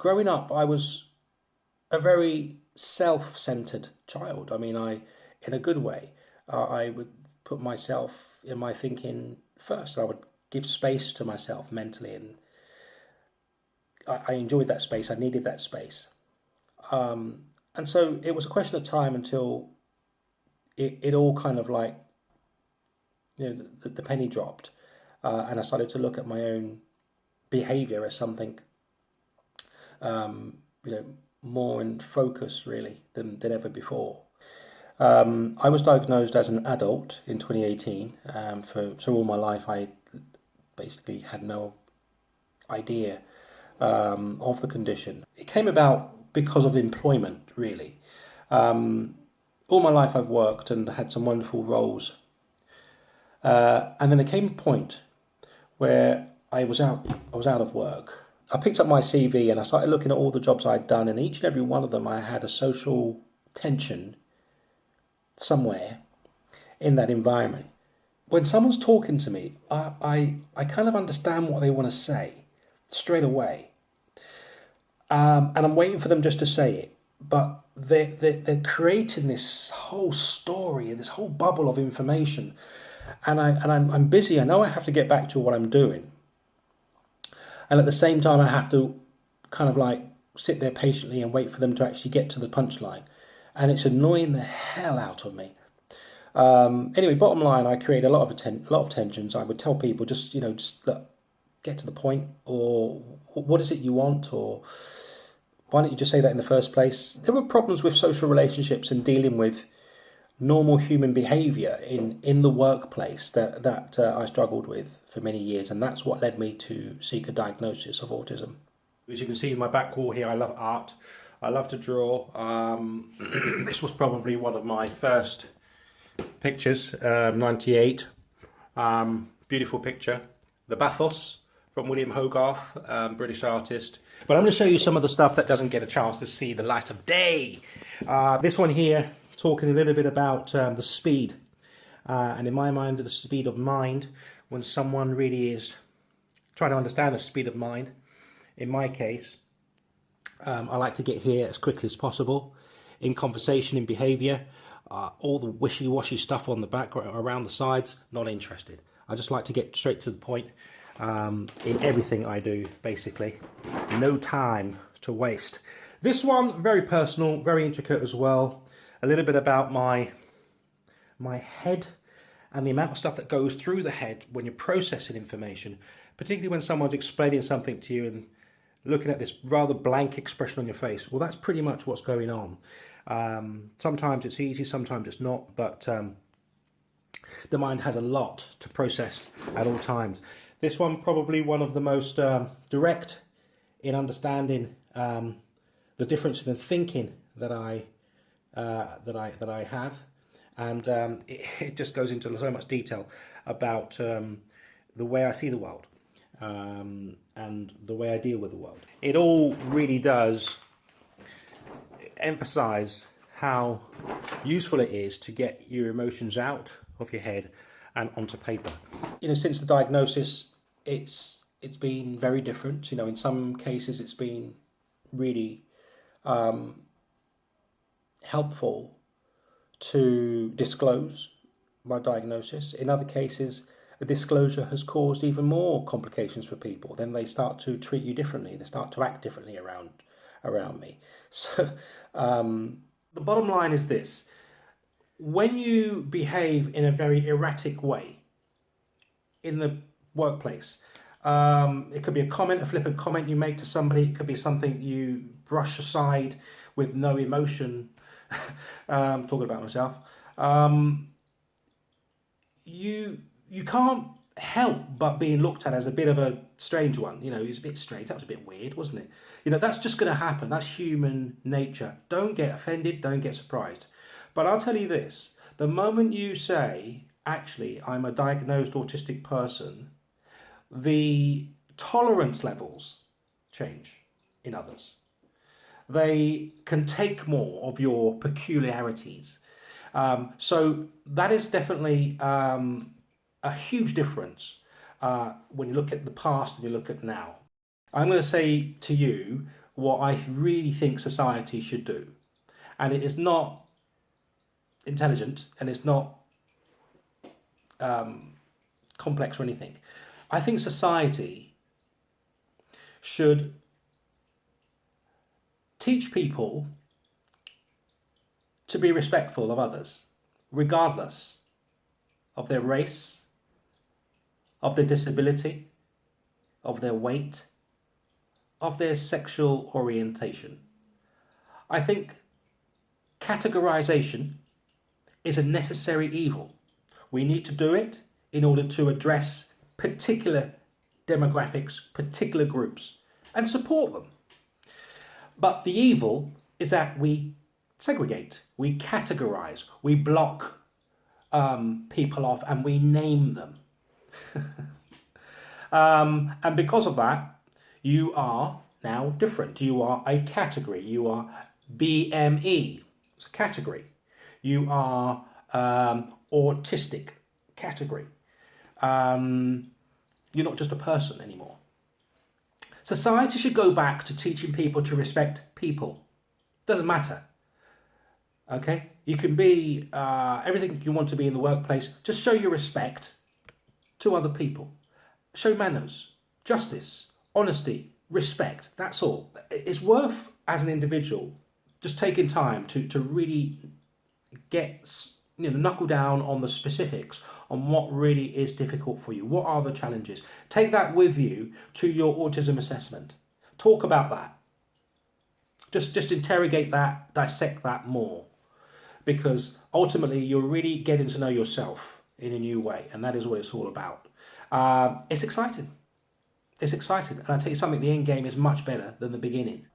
growing up, I was a very self-centered child. I mean, in a good way, I would put myself in my thinking first. I would give space to myself mentally, and I enjoyed that space. I needed that space. And so it was a question of time until it all kind of like, the penny dropped, and I started to look at my own behavior as something, um, you know, more in focus really than ever before. I was diagnosed as an adult in 2018. For all my life, I basically had no idea of the condition. It came about because of employment, really. All my life I've worked and had some wonderful roles. And then there came a point where I was out of work. I picked up my CV and I started looking at all the jobs I'd done, and each and every one of them I had a social tension somewhere in that environment. When someone's talking to me, I kind of understand what they want to say straight away. And I'm waiting for them just to say it. But they're creating this whole story and this whole bubble of information. And I'm busy. I know I have to get back to what I'm doing. And at the same time, I have to kind of like sit there patiently and wait for them to actually get to the punchline. And it's annoying the hell out of me. Anyway, bottom line, I create a lot of tensions. I would tell people just look, get to the point, or what is it you want, or why don't you just say that in the first place? There were problems with social relationships and dealing with normal human behaviour in the workplace that I struggled with for many years, and that's what led me to seek a diagnosis of autism. As you can see in my back wall here, I love art. I love to draw. This was probably one of my first pictures, 98. Beautiful picture. The Bathos from William Hogarth, British artist. But I'm going to show you some of the stuff that doesn't get a chance to see the light of day. This one here, talking a little bit about the speed. And in my mind, the speed of mind, when someone really is trying to understand the speed of mind. In my case, I like to get here as quickly as possible. In conversation, in behaviour, all the wishy-washy stuff on the back or around the sides, not interested. I just like to get straight to the point in everything I do, basically. No time to waste. This one, very personal, very intricate as well. A little bit about my head and the amount of stuff that goes through the head when you're processing information, particularly when someone's explaining something to you and looking at this rather blank expression on your face. Well, that's pretty much what's going on. Sometimes it's easy, sometimes it's not, but the mind has a lot to process at all times. This one probably one of the most direct in understanding the difference in thinking that I have, and it just goes into so much detail about the way I see the world and the way I deal with the world. It all really does emphasize how useful it is to get your emotions out of your head and onto paper. Since the diagnosis, it's been very different. In some cases it's been really helpful to disclose my diagnosis. In other cases, a disclosure has caused even more complications for people. Then they start to treat you differently. They start to act differently around me. So the bottom line is this: when you behave in a very erratic way in the workplace, it could be a comment, a flippant comment you make to somebody. It could be something you brush aside with no emotion. Talking about myself. You can't help but being looked at as a bit of a strange one. He's a bit strange. That was a bit weird, wasn't it? That's just going to happen. That's human nature. Don't get offended. Don't get surprised. But I'll tell you this: the moment you say, actually, I'm a diagnosed autistic person, the tolerance levels change in others. They can take more of your peculiarities. So that is definitely a huge difference when you look at the past and you look at now. I'm going to say to you, what I really think society should do. And it is not intelligent, and it's not complex or anything. I think society should teach people to be respectful of others, regardless of their race, of their disability, of their weight, of their sexual orientation. I think categorization is a necessary evil. We need to do it in order to address particular demographics, particular groups, and support them. But the evil is that we segregate, we categorize, we block people off, and we name them. And because of that, you are now different. You are a category. You are BME, it's a category. You are autistic, category. You're not just a person anymore. Society should go back to teaching people to respect people. Doesn't matter. Okay? You can be everything you want to be in the workplace. Just show your respect to other people. Show manners, justice, honesty, respect. That's all. It's worth, as an individual, just taking time to really get, knuckle down on the specifics on what really is difficult for you. What are the challenges? Take that with you to your autism assessment. Talk about that. Just interrogate that, dissect that more. Because ultimately you're really getting to know yourself in a new way, and that is what it's all about. It's exciting. It's exciting, and I tell you something, the end game is much better than the beginning.